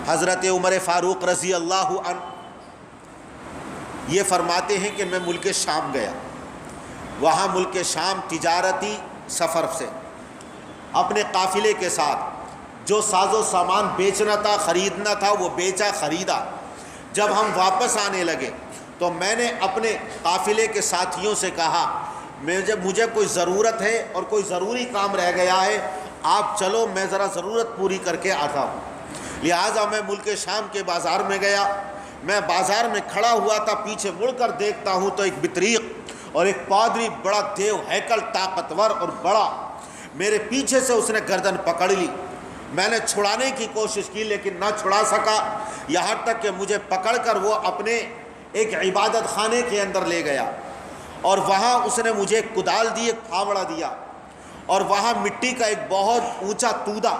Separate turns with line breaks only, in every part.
حضرت عمر فاروق رضی اللہ عنہ یہ فرماتے ہیں کہ میں ملک شام گیا، وہاں ملک شام تجارتی سفر سے اپنے قافلے کے ساتھ جو ساز و سامان بیچنا تھا خریدنا تھا وہ بیچا خریدا۔ جب ہم واپس آنے لگے تو میں نے اپنے قافلے کے ساتھیوں سے کہا مجھے کوئی ضرورت ہے اور کوئی ضروری کام رہ گیا ہے، آپ چلو میں ذرا ضرورت پوری کر کے آتا ہوں۔ لہٰذا میں ملک شام کے بازار میں گیا۔ میں بازار میں کھڑا ہوا تھا، پیچھے مڑ کر دیکھتا ہوں تو ایک بطریق اور ایک پادری بڑا دیو ہیکل طاقتور اور بڑا میرے پیچھے سے اس نے گردن پکڑ لی۔ میں نے چھڑانے کی کوشش کی لیکن نہ چھڑا سکا، یہاں تک کہ مجھے پکڑ کر وہ اپنے ایک عبادت خانے کے اندر لے گیا اور وہاں اس نے مجھے ایک کدال دی، ایک پھاوڑا دیا اور وہاں مٹی کا ایک بہت اونچا تودا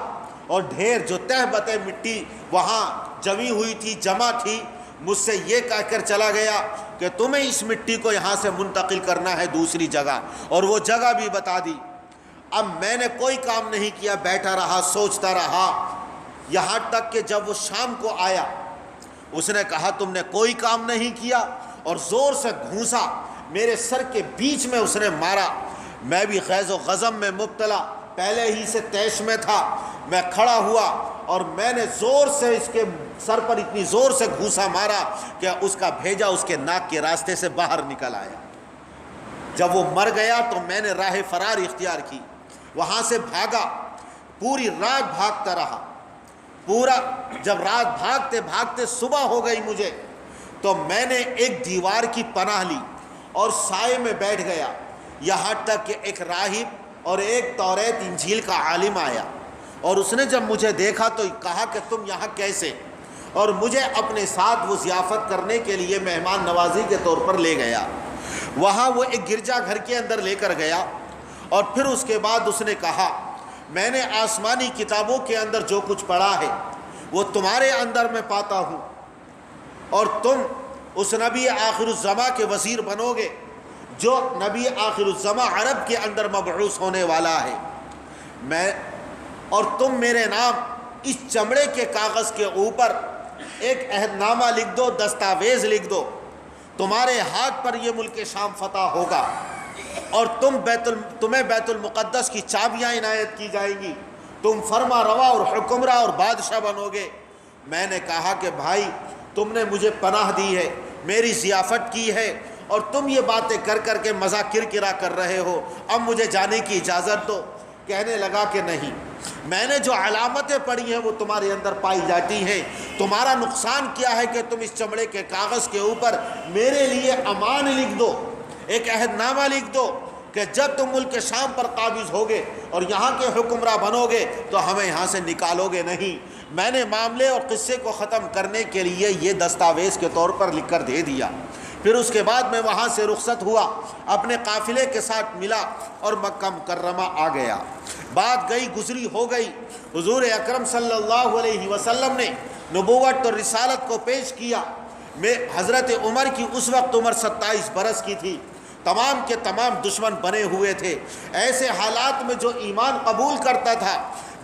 اور ڈھیر جو تہ بتہ مٹی وہاں جمی ہوئی تھی، جمع تھی۔ مجھ سے یہ کہہ کر چلا گیا کہ تمہیں اس مٹی کو یہاں سے منتقل کرنا ہے دوسری جگہ، اور وہ جگہ بھی بتا دی۔ اب میں نے کوئی کام نہیں کیا، بیٹھا رہا سوچتا رہا، یہاں تک کہ جب وہ شام کو آیا اس نے کہا تم نے کوئی کام نہیں کیا، اور زور سے گھونسا میرے سر کے بیچ میں اس نے مارا۔ میں بھی غیظ و غضب میں مبتلا، پہلے ہی سے طیش میں تھا۔ میں کھڑا ہوا اور میں نے زور سے اس کے سر پر اتنی زور سے گھونسا مارا کہ اس کا بھیجا اس کے ناک کے راستے سے باہر نکل آیا۔ جب وہ مر گیا تو میں نے راہ فرار اختیار کی، وہاں سے بھاگا، پوری رات بھاگتا رہا۔ جب رات بھاگتے بھاگتے صبح ہو گئی مجھے، تو میں نے ایک دیوار کی پناہ لی اور سائے میں بیٹھ گیا، یہاں تک کہ ایک راہب اور ایک توریت انجیل کا عالم آیا، اور اس نے جب مجھے دیکھا تو کہا کہ تم یہاں کیسے، اور مجھے اپنے ساتھ وہ ضیافت کرنے کے لیے مہمان نوازی کے طور پر لے گیا۔ وہاں وہ ایک گرجا گھر کے اندر لے کر گیا، اور پھر اس کے بعد اس نے کہا میں نے آسمانی کتابوں کے اندر جو کچھ پڑھا ہے وہ تمہارے اندر میں پاتا ہوں، اور تم اس نبی آخر الزماں کے وزیر بنو گے جو نبی آخر الزماں عرب کے اندر مبعوث ہونے والا ہے۔ اور تم میرے نام اس چمڑے کے کاغذ کے اوپر ایک عہد نامہ لکھ دو، دستاویز لکھ دو، تمہارے ہاتھ پر یہ ملک شام فتح ہوگا، اور تمہیں بیت المقدس کی چابیاں عنایت کی جائیں گی، تم فرما روا اور حکمراں اور بادشاہ بنو گے۔ میں نے کہا کہ بھائی تم نے مجھے پناہ دی ہے، میری ضیافت کی ہے، اور تم یہ باتیں کر کر کے مذاق کرکرا کر رہے ہو، اب مجھے جانے کی اجازت دو۔ کہنے لگا کہ نہیں، میں نے جو علامتیں پڑھی ہیں وہ تمہارے اندر پائی جاتی ہیں، تمہارا نقصان کیا ہے کہ تم اس چمڑے کے کاغذ کے اوپر میرے لیے امان لکھ دو، ایک عہد نامہ لکھ دو کہ جب تم ملک شام پر قابض ہوگے اور یہاں کے حکمراں بنو گے تو ہمیں یہاں سے نکالو گے نہیں۔ میں نے معاملے اور قصے کو ختم کرنے کے لیے یہ دستاویز کے طور پر لکھ کر دے دیا۔ پھر اس کے بعد میں وہاں سے رخصت ہوا، اپنے قافلے کے ساتھ ملا اور مکہ مکرمہ آ گیا۔ بات گئی گزری ہو گئی، حضور اکرم صلی اللہ علیہ وسلم نے نبوت اور رسالت کو پیش کیا۔ میں حضرت عمر کی اس وقت عمر 27 برس کی تھی، تمام کے تمام دشمن بنے ہوئے تھے۔ ایسے حالات میں جو ایمان قبول کرتا تھا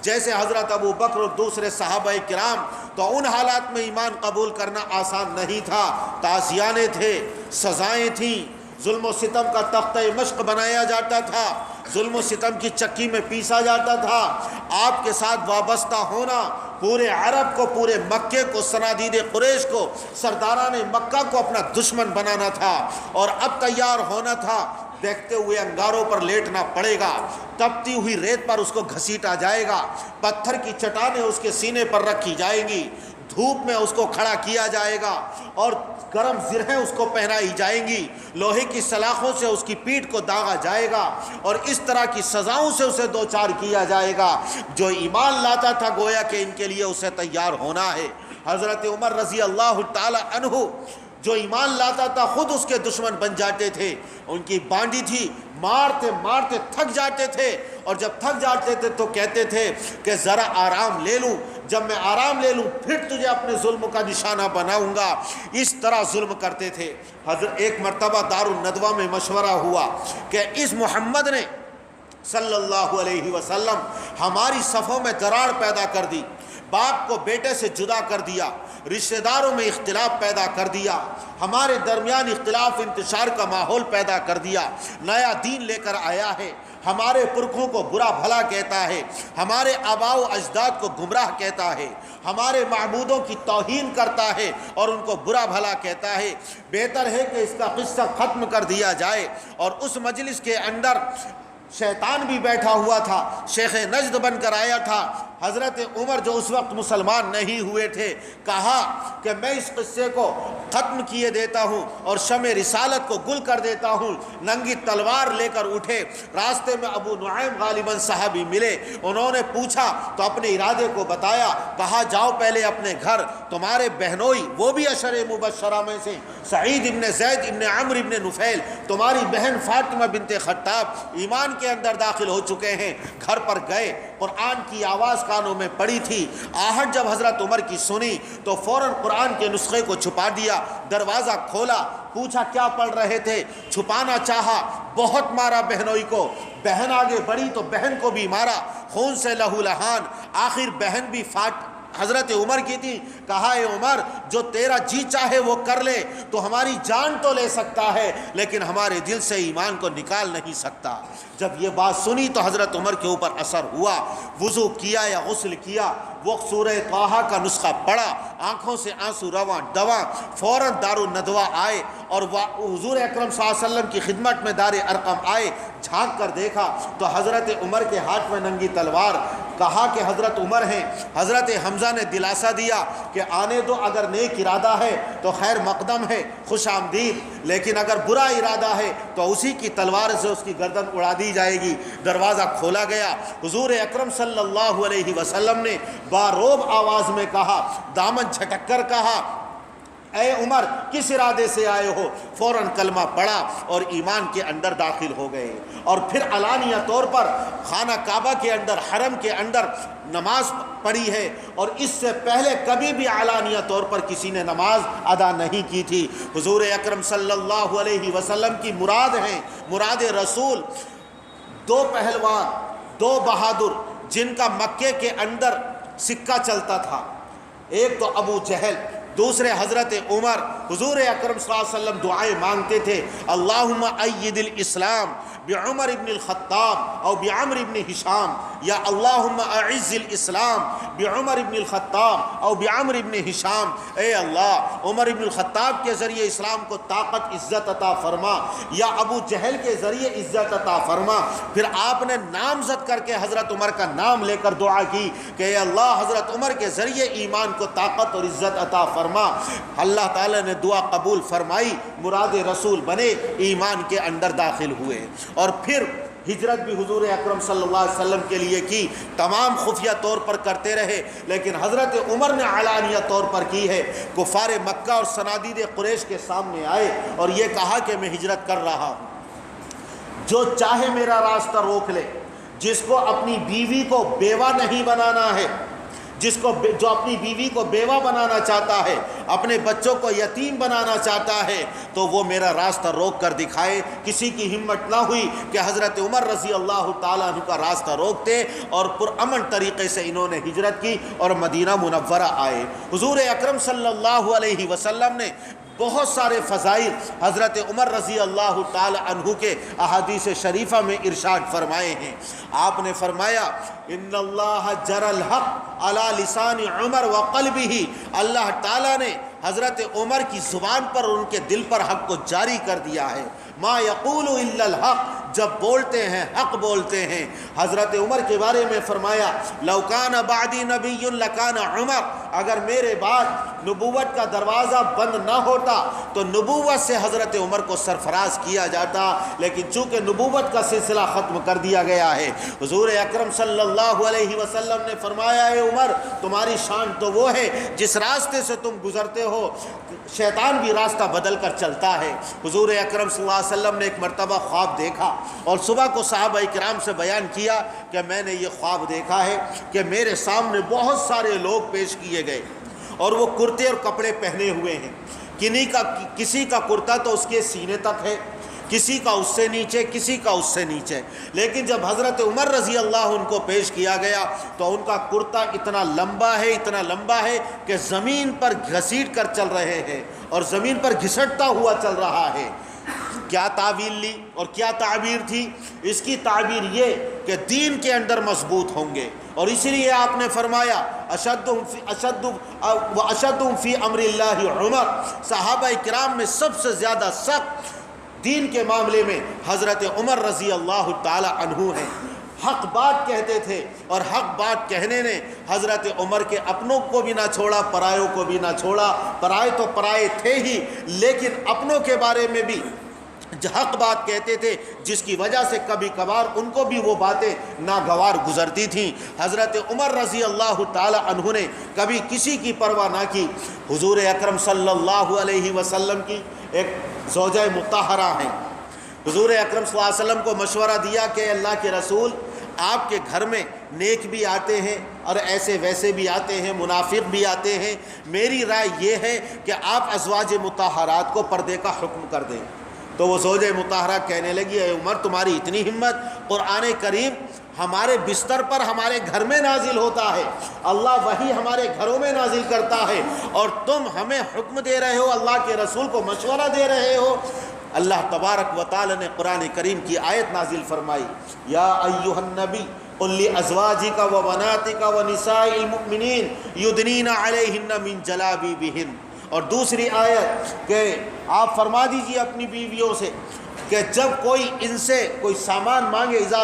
جیسے حضرت ابو بکر اور دوسرے صحابہ کرام، تو ان حالات میں ایمان قبول کرنا آسان نہیں تھا۔ تعزیانے تھے، سزائیں تھیں، ظلم و ستم کا تختہ مشق بنایا جاتا تھا، ظلم و ستم کی چکی میں پیسا جاتا تھا۔ آپ کے ساتھ وابستہ ہونا پورے عرب کو، پورے مکے کو، صنادید قریش کو، سرداران مکہ کو اپنا دشمن بنانا تھا، اور اب تیار ہونا تھا۔ دیکھتے ہوئے انگاروں پر لیٹنا پڑے گا، تپتی ہوئی ریت پر اس کو گھسیٹا جائے گا، پتھر کی چٹانیں اس کے سینے پر رکھی جائیں گی، دھوپ میں اس کو کھڑا کیا جائے گا، اور گرم زرہیں اس کو پہنائی جائیں گی، لوہے کی سلاخوں سے اس کی پیٹھ کو داغا جائے گا، اور اس طرح کی سزاؤں سے اسے دوچار کیا جائے گا۔ جو ایمان لاتا تھا گویا کہ ان کے لیے اسے تیار ہونا ہے۔ حضرت عمر رضی اللہ تعالی عنہ جو ایمان لاتا تھا خود اس کے دشمن بن جاتے تھے، ان کی بانڈی تھی، مارتے مارتے تھک جاتے تھے، اور جب تھک جاتے تھے تو کہتے تھے کہ ذرا آرام لے لوں، جب میں آرام لے لوں پھر تجھے اپنے ظلم کا نشانہ بناؤں گا۔ اس طرح ظلم کرتے تھے۔ حضرت ایک مرتبہ دار الندوہ میں مشورہ ہوا کہ اس محمد نے صلی اللہ علیہ وسلم ہماری صفوں میں دراڑ پیدا کر دی، باپ کو بیٹے سے جدا کر دیا، رشتہ داروں میں اختلاف پیدا کر دیا، ہمارے درمیان اختلاف انتشار کا ماحول پیدا کر دیا، نیا دین لے کر آیا ہے، ہمارے پرکھوں کو برا بھلا کہتا ہے، ہمارے آباء و اجداد کو گمراہ کہتا ہے، ہمارے معبودوں کی توہین کرتا ہے اور ان کو برا بھلا کہتا ہے۔ بہتر ہے کہ اس کا قصہ ختم کر دیا جائے۔ اور اس مجلس کے اندر شیطان بھی بیٹھا ہوا تھا، شیخ نجد بن کر آیا تھا۔ حضرت عمر جو اس وقت مسلمان نہیں ہوئے تھے، کہا کہ میں اس قصے کو ختم کیے دیتا ہوں اور شمع رسالت کو گل کر دیتا ہوں۔ ننگی تلوار لے کر اٹھے، راستے میں ابو نعیم غالباً صحابی ملے، انہوں نے پوچھا تو اپنے ارادے کو بتایا، کہا جاؤ پہلے اپنے گھر، تمہارے بہنوئی وہ بھی عشر مبشرہ میں سے سعید ابن زید ابن عمرو ابن نفیل، تمہاری بہن فاطمہ بنت خطاب ایمان کے اندر داخل ہو چکے ہیں۔ گھر پر گئے، قرآن کی آواز کانوں میں پڑی تھی، آہٹ جب حضرت عمر کی سنی تو فوراً قرآن کے نسخے کو چھپا دیا، دروازہ کھولا، پوچھا کیا پڑھ رہے تھے، چھپانا چاہا، بہت مارا بہنوئی کو، بہن آگے بڑھی تو بہن کو بھی مارا، خون سے لہو لہان، آخر بہن بھی حضرت عمر کی تھی، کہا اے عمر جو تیرا جی چاہے وہ کر لے، تو ہماری جان تو لے سکتا ہے لیکن ہمارے دل سے ایمان کو نکال نہیں سکتا۔ جب یہ بات سنی تو حضرت عمر کے اوپر اثر ہوا، وضو کیا یا غسل کیا، وہ سورہ طٰہٰ کا نسخہ پڑھا، آنکھوں سے آنسو رواں دواں، فوراً دارالندوہ آئے اور حضور اکرم صلی اللہ علیہ وسلم کی خدمت میں دار ارقم آئے، جھانک کر دیکھا تو حضرت عمر کے ہاتھ میں ننگی تلوار، کہا کہ حضرت عمر ہیں۔ حضرت حمزہ نے دلاسا دیا کہ آنے دو، اگر نیک ارادہ ہے تو خیر مقدم ہے، خوش آمدید، لیکن اگر برا ارادہ ہے تو اسی کی تلوار سے اس کی گردن اڑا دی جائے گی۔ دروازہ کھولا گیا، حضور اکرم صلی اللہ علیہ وسلم نے باروب آواز میں کہا، دامن جھٹک کر کہا، اے عمر کس ارادے سے آئے ہو؟ فوراً کلمہ پڑھا اور ایمان کے اندر داخل ہو گئے، اور پھر علانیہ طور پر خانہ کعبہ کے اندر، حرم کے اندر نماز پڑھی ہے، اور اس سے پہلے کبھی بھی علانیہ طور پر کسی نے نماز ادا نہیں کی تھی۔ حضور اکرم صلی اللہ علیہ وسلم کی مراد ہیں، مراد رسول، دو پہلوان، دو بہادر جن کا مکے کے اندر سکہ چلتا تھا، ایک تو ابو جہل، دوسرے حضرت عمر۔ حضور اکرم صلی اللہ علیہ وسلم دعائیں مانگتے تھے، اللہم اید الاسلام بعمر ابن الخطاب او بعمر ابن ہشام، یا اللہم اعز الاسلام بعمر ابن الخطاب او بعمر ابن ہشام، اے اللہ عمر ابن الخطاب کے ذریعے اسلام کو طاقت عزت عطا فرما، یا ابو جہل کے ذریعے عزت عطا فرما۔ پھر آپ نے نامزد کر کے حضرت عمر کا نام لے کر دعا کی کہ اے اللہ حضرت عمر کے ذریعے ایمان کو طاقت اور عزت عطا فرما۔ اللہ تعالیٰ نے دعا قبول فرمائی، مراد رسول بنے، ایمان کے اندر داخل ہوئے، اور پھر ہجرت بھی حضور اکرم صلی اللہ علیہ وسلم کے لیے کی، تمام خفیہ طور پر کرتے رہے، لیکن حضرت عمر نے علانیہ طور پر کی ہے۔ کفار مکہ اور صنادید قریش کے سامنے آئے اور یہ کہا کہ میں ہجرت کر رہا ہوں، جو چاہے میرا راستہ روک لے، جس کو اپنی بیوی کو بیوہ نہیں بنانا ہے، جو اپنی بیوی کو بیوہ بنانا چاہتا ہے، اپنے بچوں کو یتیم بنانا چاہتا ہے، تو وہ میرا راستہ روک کر دکھائے۔ کسی کی ہمت نہ ہوئی کہ حضرت عمر رضی اللہ تعالیٰ عنہ کا راستہ روکتے، اور پرامن طریقے سے انہوں نے ہجرت کی اور مدینہ منورہ آئے۔ حضور اکرم صلی اللہ علیہ وسلم نے بہت سارے فضائل حضرت عمر رضی اللہ تعالی عنہ کے احادیث شریفہ میں ارشاد فرمائے ہیں۔ آپ نے فرمایا ان اللہ جر الحق علی لسان عمر وقلبہ، اللہ تعالیٰ نے حضرت عمر کی زبان پر اور ان کے دل پر حق کو جاری کر دیا ہے۔ ما یقول الا الحق، جب بولتے ہیں حق بولتے ہیں۔ حضرت عمر کے بارے میں فرمایا لو کان بعدی نبی لکان عمر، اگر میرے بعد نبوت کا دروازہ بند نہ ہوتا تو نبوت سے حضرت عمر کو سرفراز کیا جاتا، لیکن چونکہ نبوت کا سلسلہ ختم کر دیا گیا ہے۔ حضور اکرم صلی اللہ علیہ وسلم نے فرمایا اے عمر تمہاری شان تو وہ ہے جس راستے سے تم گزرتے ہو شیطان بھی راستہ بدل کر چلتا ہے۔ حضور اکرم صلی اللہ علیہ وسلم نے ایک مرتبہ خواب دیکھا اور صبح کو صحابہ کرام سے بیان کیا کہ میں نے یہ خواب دیکھا ہے کہ میرے سامنے بہت سارے لوگ پیش کیے گئے اور وہ کرتے اور کپڑے پہنے ہوئے ہیں، کسی کا کرتا تو اس کے سینے تک ہے، کسی کا اس سے نیچے، کسی کا اس سے نیچے۔ لیکن جب حضرت عمر رضی اللہ عنہ کو پیش کیا گیا تو ان کا کرتا اتنا لمبا ہے، اتنا لمبا ہے کہ زمین پر گھسیٹ کر چل رہے ہیں اور زمین پر گھسٹتا ہوا چل رہا ہے۔ کیا تعویل لی اور کیا تعبیر تھی؟ اس کی تعبیر یہ کہ دین کے اندر مضبوط ہوں گے، اور اسی لیے آپ نے فرمایا اشدہم فی امر اللہ عمر، صحابہ کرام میں سب سے زیادہ سخت دین کے معاملے میں حضرت عمر رضی اللہ تعالی عنہ ہیں۔ حق بات کہتے تھے، اور حق بات کہنے نے حضرت عمر کے اپنوں کو بھی نہ چھوڑا، پرایوں کو بھی نہ چھوڑا۔ پرائے تو پرائے تھے ہی، لیکن اپنوں کے بارے میں بھی حق بات کہتے تھے، جس کی وجہ سے کبھی کبھار ان کو بھی وہ باتیں ناگوار گزرتی تھیں۔ حضرت عمر رضی اللہ تعالی عنہ نے کبھی کسی کی پرواہ نہ کی۔ حضور اکرم صلی اللہ علیہ وسلم کی ایک زوجہ مطہرہ ہیں، حضور اکرم صلی اللہ علیہ وسلم کو مشورہ دیا کہ اللہ کے رسول، آپ کے گھر میں نیک بھی آتے ہیں اور ایسے ویسے بھی آتے ہیں، منافق بھی آتے ہیں، میری رائے یہ ہے کہ آپ ازواج مطہرات کو پردے کا حکم کر دیں۔ تو وہ زوجہ مطہرہ کہنے لگی، اے عمر تمہاری اتنی ہمت، قرآن کریم ہمارے بستر پر ہمارے گھر میں نازل ہوتا ہے، اللہ وحی ہمارے گھروں میں نازل کرتا ہے، اور تم ہمیں حکم دے رہے ہو، اللہ کے رسول کو مشورہ دے رہے ہو۔ اللہ تبارک و تعالی نے قرآن کریم کی آیت نازل فرمائی، یا ایھا النبی قل لازواجک و بناتک و نساء المؤمنین یدنین علیہن من جلابیبہن، اور دوسری آیت کہ آپ فرما دیجئے اپنی بیویوں سے کہ جب کوئی ان سے کوئی سامان مانگے، اذا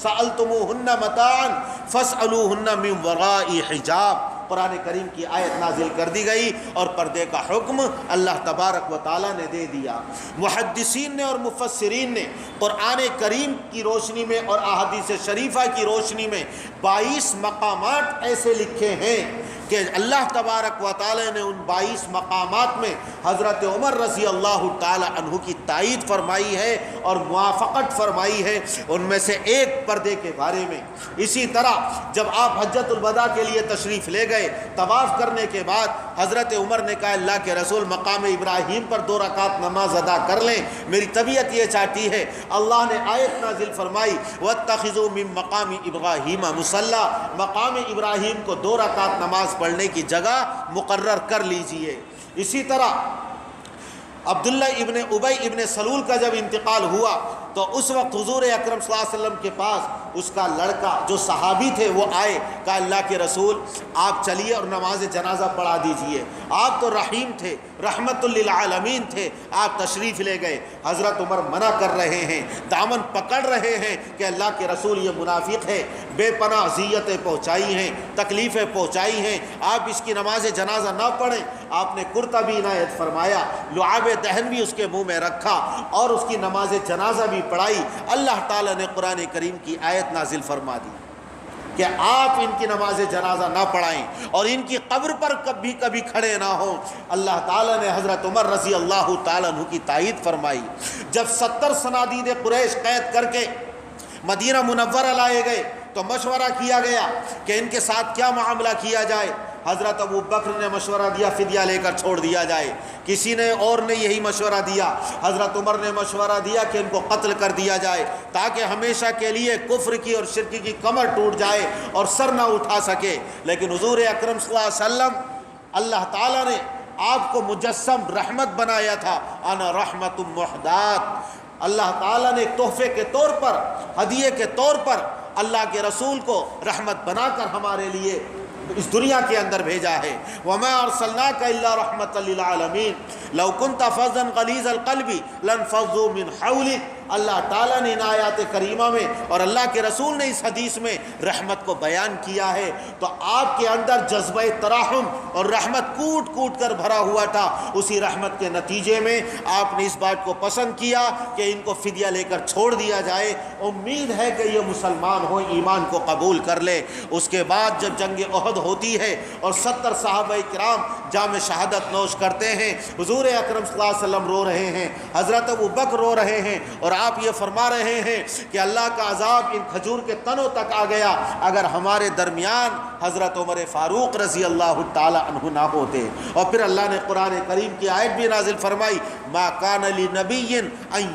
سألتموہن متاعا فاسألوہن من وراء حجاب، قرآن کریم کی آیت نازل کر دی گئی اور پردے کا حکم اللہ تبارک و تعالیٰ نے دے دیا۔ محدثین نے اور مفسرین نے قرآن کریم کی روشنی میں اور احادیث شریفہ کی روشنی میں 22 مقامات ایسے لکھے ہیں کہ اللہ تبارک و تعالی نے ان 22 مقامات میں حضرت عمر رضی اللہ تعالی عنہ کی تائید فرمائی ہے اور موافقت فرمائی ہے، ان میں سے ایک پردے کے بارے میں۔ اسی طرح جب آپ حجۃ الوداع کے لیے تشریف لے گئے، طواف کرنے کے بعد حضرت عمر نے کہا، اللہ کے رسول مقام ابراہیم پر 2 رکعت نماز ادا کر لیں، میری طبیعت یہ چاہتی ہے۔ اللہ نے آیت نازل فرمائی، وَاتَّخِذُوا مِن مَّقَامِ إِبْرَاهِيمَ مُصَلَّى، مقام ابراہیم کو 2 رکعت نماز پڑھنے کی جگہ مقرر کر لیجئے۔ اسی طرح عبداللہ ابن ابی ابن سلول کا جب انتقال ہوا تو اس وقت حضور اکرم صلی اللہ علیہ وسلم کے پاس اس کا لڑکا جو صحابی تھے وہ آئے، کہا اللہ کے رسول آپ چلیے اور نماز جنازہ پڑھا دیجئے۔ آپ تو رحیم تھے، رحمت للعالمین تھے، آپ تشریف لے گئے۔ حضرت عمر منع کر رہے ہیں، دامن پکڑ رہے ہیں کہ اللہ کے رسول یہ منافق ہے، بے پناہ اذیتیں پہنچائی ہیں، تکلیفیں پہنچائی ہیں، آپ اس کی نماز جنازہ نہ پڑھیں۔ آپ نے کرتا بھی عنایت فرمایا، لعاب دہن بھی اس کے منہ میں رکھا اور اس کی نماز جنازہ بھی پڑھائی۔ اللہ تعالیٰ نے قرآن کریم کی آیت نازل فرما دی کہ آپ ان کی نماز جنازہ نہ پڑھائیں اور ان کی قبر پر کبھی کبھی کھڑے نہ ہوں۔ اللہ تعالیٰ نے حضرت عمر رضی اللہ تعالیٰ عنہ کی تائید فرمائی۔ جب 70 صنادید قریش قید کر کے مدینہ منورہ لائے گئے تو مشورہ کیا گیا کہ ان کے ساتھ کیا معاملہ کیا جائے۔ حضرت ابو بکر نے مشورہ دیا فدیہ لے کر چھوڑ دیا جائے، کسی نے اور نے یہی مشورہ دیا، حضرت عمر نے مشورہ دیا کہ ان کو قتل کر دیا جائے تاکہ ہمیشہ کے لیے کفر کی اور شرک کی کمر ٹوٹ جائے اور سر نہ اٹھا سکے۔ لیکن حضور اکرم صلی اللہ علیہ وسلم، اللہ تعالیٰ نے آپ کو مجسم رحمت بنایا تھا، انا رحمت مہدات۔ اللہ تعالیٰ نے تحفے کے طور پر، ہدیے کے طور پر اللہ کے رسول کو رحمت بنا کر ہمارے لیے اس دنیا کے اندر بھیجا ہے۔ وَمَا أَرْسَلْنَاكَ إِلَّا رَحْمَةً لِّلْعَالَمِينَ لَوْ كُنْتَ فَظًّا غَلِيظَ الْقَلْبِ لَانفَضُّوا مِنْ حَوْلِكَ۔ اللہ تعالیٰ نے ان آیات کریمہ میں اور اللہ کے رسول نے اس حدیث میں رحمت کو بیان کیا ہے، تو آپ کے اندر جذبہ ترحم اور رحمت کوٹ کوٹ کر بھرا ہوا تھا۔ اسی رحمت کے نتیجے میں آپ نے اس بات کو پسند کیا کہ ان کو فدیہ لے کر چھوڑ دیا جائے، امید ہے کہ یہ مسلمان ہو، ایمان کو قبول کر لے۔ اس کے بعد جب جنگ احد ہوتی ہے اور 70 صحابہ کرام جام شہادت نوش کرتے ہیں، حضور اکرم صلی اللہ علیہ وسلم رو رہے ہیں، حضرت ابو بکر رو رہے ہیں، اور آپ یہ فرما رہے ہیں کہ اللہ کا عذاب ان کھجور کے تنوں تک آ گیا، اگر ہمارے درمیان حضرت عمر فاروق رضی اللہ تعالی عنہ نہ ہوتے۔ اور پھر اللہ نے قرآن کریم کی آیت بھی نازل فرمائی، ما کان لنبی ان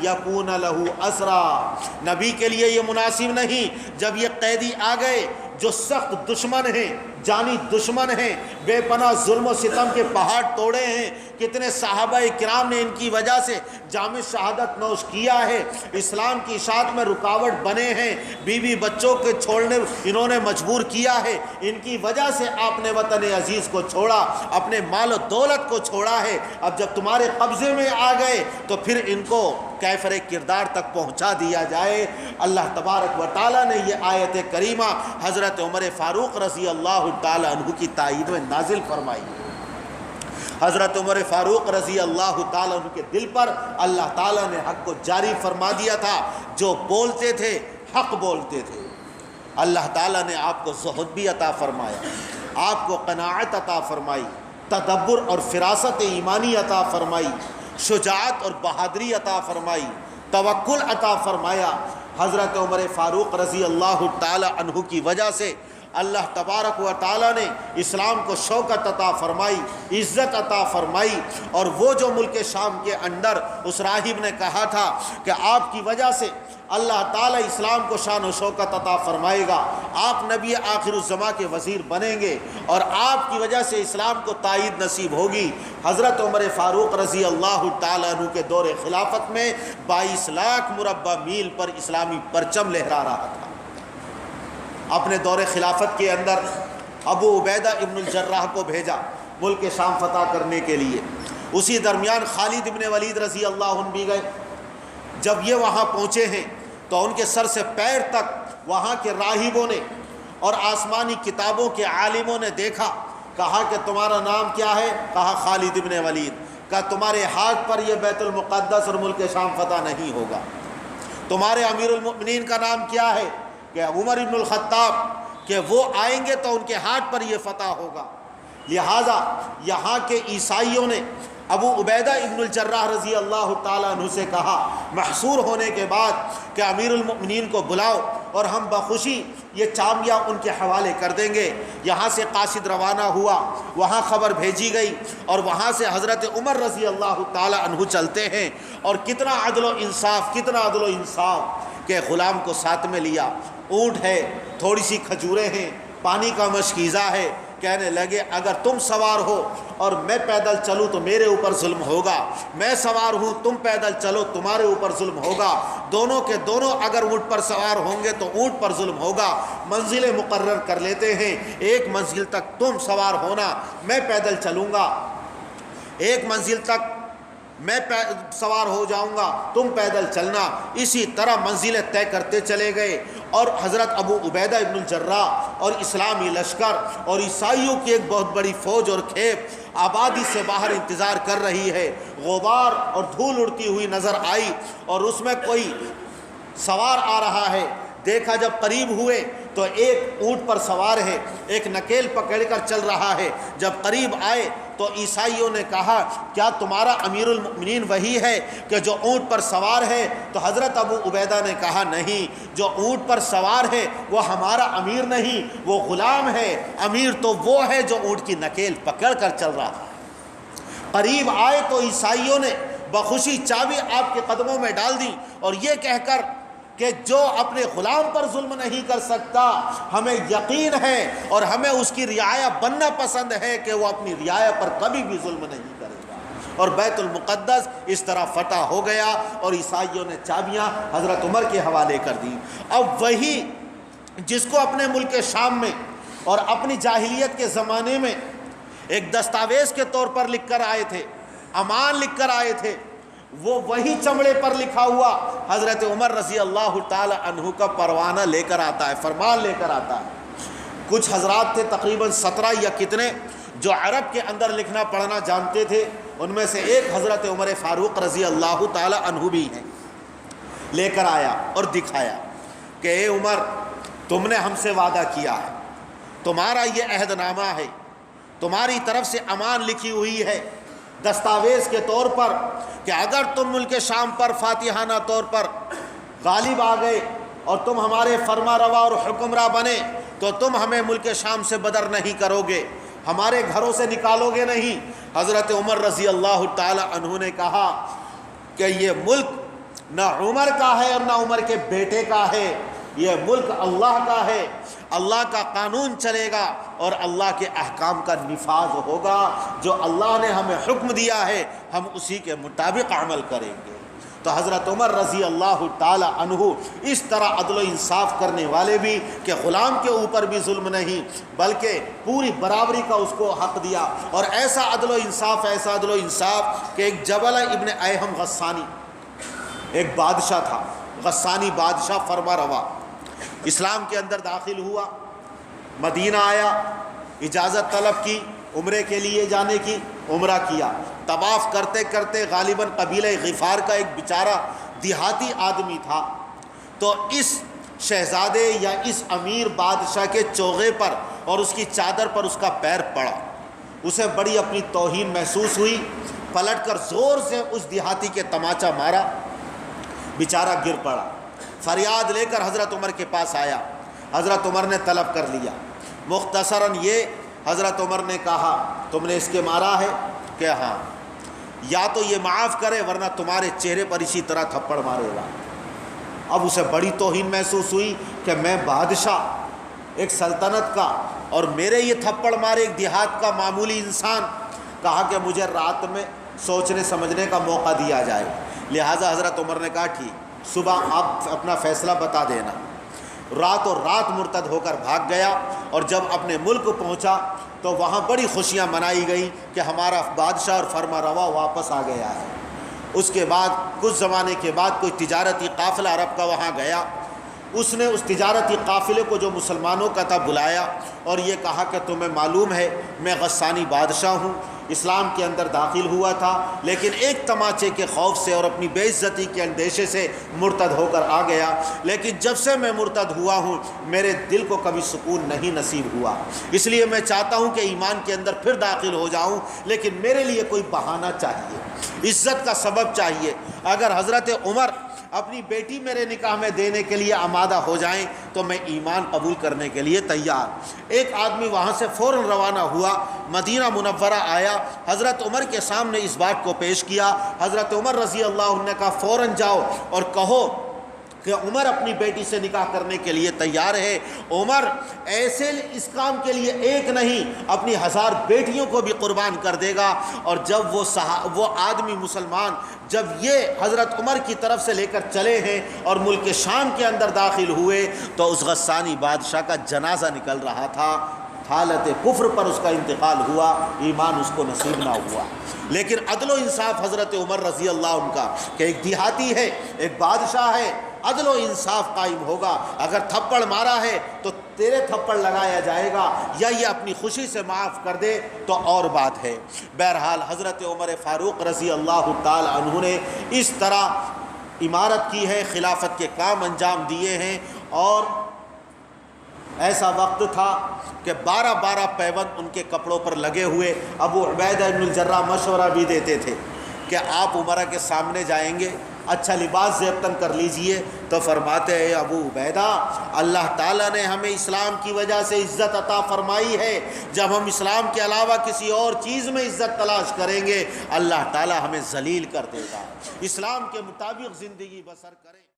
یکون لہ اسرا، نبی کے لیے یہ مناسب نہیں جب یہ قیدی آ گئے جو سخت دشمن ہیں، جانی دشمن ہیں، بے پناہ ظلم و ستم کے پہاڑ توڑے ہیں، کتنے صحابہ کرام نے ان کی وجہ سے جامع شہادت نوش کیا ہے، اسلام کی اشاعت میں رکاوٹ بنے ہیں، بیوی بچوں کے چھوڑنے انہوں نے مجبور کیا ہے، ان کی وجہ سے آپ نے وطن عزیز کو چھوڑا، اپنے مال و دولت کو چھوڑا ہے، اب جب تمہارے قبضے میں آ گئے تو پھر ان کو کیفر کردار تک پہنچا دیا جائے۔ اللہ تبارک و تعالیٰ نے یہ آیت کریمہ حضرت عمر فاروق رضی اللہ تعالیٰ عنہ کی تائید میں نازل فرمائی۔ حضرت عمر فاروق رضی اللہ تعالیٰ عنہ کے دل پر اللہ تعالیٰ نے حق کو جاری فرما دیا تھا، جو بولتے تھے حق بولتے تھے۔ اللہ تعالیٰ نے آپ کو زہد بھی عطا فرمایا، آپ کو قناعت عطا فرمائی، تدبر اور فراست ایمانی عطا فرمائی، شجاعت اور بہادری عطا فرمائی، توکل عطا فرمایا۔ حضرت عمر فاروق رضی اللہ تعالی عنہ کی وجہ سے اللہ تبارک و تعالی نے اسلام کو شوکت عطا فرمائی، عزت عطا فرمائی، اور وہ جو ملک شام کے اندر اس راہب نے کہا تھا کہ آپ کی وجہ سے اللہ تعالیٰ اسلام کو شان و شوکت عطا فرمائے گا، آپ نبی آخر الزماں کے وزیر بنیں گے اور آپ کی وجہ سے اسلام کو تائید نصیب ہوگی، حضرت عمر فاروق رضی اللہ تعالیٰ عنہ کے دور خلافت میں 22 لاکھ مربع میل پر اسلامی پرچم لہرا رہا تھا۔ اپنے دور خلافت کے اندر ابو عبیدہ ابن الجراح کو بھیجا ملک شام فتح کرنے کے لیے، اسی درمیان خالد ابن ولید رضی اللہ عنہ بھی گئے۔ جب یہ وہاں پہنچے ہیں تو ان کے سر سے پیر تک وہاں کے راہبوں نے اور آسمانی کتابوں کے عالموں نے دیکھا، کہا کہ تمہارا نام کیا ہے؟ کہا خالد ابن ولید۔ کہا تمہارے ہاتھ پر یہ بیت المقدس اور ملک شام فتح نہیں ہوگا۔ تمہارے امیر المؤمنین کا نام کیا ہے؟ کہ عمر ابن الخطاب، کہ وہ آئیں گے تو ان کے ہاتھ پر یہ فتح ہوگا۔ لہٰذا یہاں کے عیسائیوں نے ابو عبیدہ ابن الجراح رضی اللہ تعالیٰ عنہ سے کہا محصور ہونے کے بعد کہ امیر المؤمنین کو بلاؤ اور ہم بخوشی یہ چابیاں ان کے حوالے کر دیں گے۔ یہاں سے قاصد روانہ ہوا، وہاں خبر بھیجی گئی اور وہاں سے حضرت عمر رضی اللہ تعالیٰ عنہ چلتے ہیں، اور کتنا عدل و انصاف، کتنا عدل و انصاف کہ غلام کو ساتھ میں لیا، اونٹ ہے، تھوڑی سی کھجوریں ہیں، پانی کا مشکیزہ ہے، کہنے لگے اگر تم سوار ہو اور میں پیدل چلوں تو میرے اوپر ظلم ہوگا، میں سوار ہوں تم پیدل چلو تمہارے اوپر ظلم ہوگا، دونوں کے دونوں اگر اونٹ پر سوار ہوں گے تو اونٹ پر ظلم ہوگا۔ منزلیں مقرر کر لیتے ہیں، ایک منزل تک تم سوار ہونا، میں پیدل چلوں گا، ایک منزل تک میں سوار ہو جاؤں گا، تم پیدل چلنا۔ اسی طرح منزلیں طے کرتے چلے گئے، اور حضرت ابو عبیدہ ابن الجراح اور اسلامی لشکر اور عیسائیوں کی ایک بہت بڑی فوج اور کھیپ آبادی سے باہر انتظار کر رہی ہے۔ غبار اور دھول اڑتی ہوئی نظر آئی اور اس میں کوئی سوار آ رہا ہے۔ دیکھا جب قریب ہوئے تو ایک اونٹ پر سوار ہے، ایک نکیل پکڑ کر چل رہا ہے۔ جب قریب آئے تو عیسائیوں نے کہا کیا تمہارا امیر المؤمنین وہی ہے کہ جو اونٹ پر سوار ہے؟ تو حضرت ابو عبیدہ نے کہا نہیں، جو اونٹ پر سوار ہے وہ ہمارا امیر نہیں، وہ غلام ہے، امیر تو وہ ہے جو اونٹ کی نکیل پکڑ کر چل رہا ہے۔ قریب آئے تو عیسائیوں نے بخوشی چابی آپ کے قدموں میں ڈال دی اور یہ کہہ کر کہ جو اپنے غلام پر ظلم نہیں کر سکتا، ہمیں یقین ہے اور ہمیں اس کی رعایا بننا پسند ہے کہ وہ اپنی رعایا پر کبھی بھی ظلم نہیں کرے گا۔ اور بیت المقدس اس طرح فتح ہو گیا اور عیسائیوں نے چابیاں حضرت عمر کے حوالے کر دیں۔ اب وہی جس کو اپنے ملک شام میں اور اپنی جاہلیت کے زمانے میں ایک دستاویز کے طور پر لکھ کر آئے تھے، امان لکھ کر آئے تھے، وہ وہی چمڑے پر لکھا ہوا حضرت عمر رضی اللہ تعالی عنہ کا پروانہ لے کر آتا ہے، فرمان لے کر آتا ہے۔ کچھ حضرات تھے تقریباً 17 یا کتنے جو عرب کے اندر لکھنا پڑھنا جانتے تھے، ان میں سے ایک حضرت عمر فاروق رضی اللہ تعالی عنہ بھی ہیں۔ لے کر آیا اور دکھایا کہ اے عمر، تم نے ہم سے وعدہ کیا ہے، تمہارا یہ عہد نامہ ہے، تمہاری طرف سے امان لکھی ہوئی ہے، دستاویز کے طور پر کہ اگر تم ملک شام پر فاتحانہ طور پر غالب آ گئے اور تم ہمارے فرما روا اور حکمراں بنے تو تم ہمیں ملک شام سے بدر نہیں کرو گے، ہمارے گھروں سے نکالو گے نہیں۔ حضرت عمر رضی اللہ تعالی عنہ نے کہا کہ یہ ملک نہ عمر کا ہے اور نہ عمر کے بیٹے کا ہے، یہ ملک اللہ کا ہے، اللہ کا قانون چلے گا اور اللہ کے احکام کا نفاذ ہوگا، جو اللہ نے ہمیں حکم دیا ہے ہم اسی کے مطابق عمل کریں گے۔ تو حضرت عمر رضی اللہ تعالی عنہ اس طرح عدل و انصاف کرنے والے بھی کہ غلام کے اوپر بھی ظلم نہیں بلکہ پوری برابری کا اس کو حق دیا، اور ایسا عدل و انصاف کہ ایک جبل ابن ایہم غسانی ایک بادشاہ تھا، غسانی بادشاہ فرما روا، اسلام کے اندر داخل ہوا، مدینہ آیا، اجازت طلب کی عمرے کے لیے جانے کی، عمرہ کیا، طواف کرتے کرتے غالباً قبیلہ غفار کا ایک بیچارہ دیہاتی آدمی تھا، تو اس شہزادے یا اس امیر بادشاہ کے چوغے پر اور اس کی چادر پر اس کا پیر پڑا، اسے بڑی اپنی توہین محسوس ہوئی، پلٹ کر زور سے اس دیہاتی کے تماچا مارا، بیچارہ گر پڑا، فریاد لے کر حضرت عمر کے پاس آیا، حضرت عمر نے طلب کر لیا، مختصراً یہ حضرت عمر نے کہا تم نے اس کے مارا ہے کہ ہاں، یا تو یہ معاف کرے ورنہ تمہارے چہرے پر اسی طرح تھپڑ مارے گا۔ اب اسے بڑی توہین محسوس ہوئی کہ میں بادشاہ ایک سلطنت کا اور میرے یہ تھپڑ مارے ایک دیہات کا معمولی انسان، کہا کہ مجھے رات میں سوچنے سمجھنے کا موقع دیا جائے، لہٰذا حضرت عمر نے کہا ٹھیک صبح آپ اپنا فیصلہ بتا دینا۔ راتوں رات مرتد ہو کر بھاگ گیا، اور جب اپنے ملک پہنچا تو وہاں بڑی خوشیاں منائی گئیں کہ ہمارا بادشاہ اور فرما روا واپس آ گیا ہے۔ اس کے بعد کچھ زمانے کے بعد کوئی تجارتی قافلہ عرب کا وہاں گیا، اس نے اس تجارتی قافلے کو جو مسلمانوں کا تھا بلایا اور یہ کہا کہ تمہیں معلوم ہے میں غسانی بادشاہ ہوں، اسلام کے اندر داخل ہوا تھا لیکن ایک تماچے کے خوف سے اور اپنی بے عزتی کے اندیشے سے مرتد ہو کر آ گیا، لیکن جب سے میں مرتد ہوا ہوں میرے دل کو کبھی سکون نہیں نصیب ہوا، اس لیے میں چاہتا ہوں کہ ایمان کے اندر پھر داخل ہو جاؤں، لیکن میرے لیے کوئی بہانہ چاہیے، عزت کا سبب چاہیے۔ اگر حضرت عمر اپنی بیٹی میرے نکاح میں دینے کے لیے آمادہ ہو جائیں تو میں ایمان قبول کرنے کے لیے تیار۔ ایک آدمی وہاں سے فوراً روانہ ہوا، مدینہ منورہ آیا، حضرت عمر کے سامنے اس بات کو پیش کیا، حضرت عمر رضی اللہ عنہ نے کہا فوراً جاؤ اور کہو کہ عمر اپنی بیٹی سے نکاح کرنے کے لیے تیار ہے، عمر ایسے اس کام کے لیے ایک نہیں اپنی 1000 بیٹیوں کو بھی قربان کر دے گا۔ اور جب وہ آدمی مسلمان جب یہ حضرت عمر کی طرف سے لے کر چلے ہیں اور ملک شام کے اندر داخل ہوئے تو اس غسانی بادشاہ کا جنازہ نکل رہا تھا، حالت کفر پر اس کا انتقال ہوا، ایمان اس کو نصیب نہ ہوا۔ لیکن عدل و انصاف حضرت عمر رضی اللہ عنہ کا کہ ایک دیہاتی ہے ایک بادشاہ ہے، عدل و انصاف قائم ہوگا، اگر تھپڑ مارا ہے تو تیرے تھپڑ لگایا جائے گا، یا یہ اپنی خوشی سے معاف کر دے تو اور بات ہے۔ بہرحال حضرت عمر فاروق رضی اللہ تعالی عنہ نے اس طرح امارت کی ہے، خلافت کے کام انجام دیے ہیں، اور ایسا وقت تھا کہ 12 پیوند ان کے کپڑوں پر لگے ہوئے۔ ابو عبیدہ بن الجراح مشورہ بھی دیتے تھے کہ آپ عمرہ کے سامنے جائیں گے اچھا لباس زیبتن کر لیجئے، تو فرماتے ہیں ابو عبیدہ اللہ تعالیٰ نے ہمیں اسلام کی وجہ سے عزت عطا فرمائی ہے، جب ہم اسلام کے علاوہ کسی اور چیز میں عزت تلاش کریں گے اللہ تعالیٰ ہمیں ذلیل کر دے گا، اسلام کے مطابق زندگی بسر کریں۔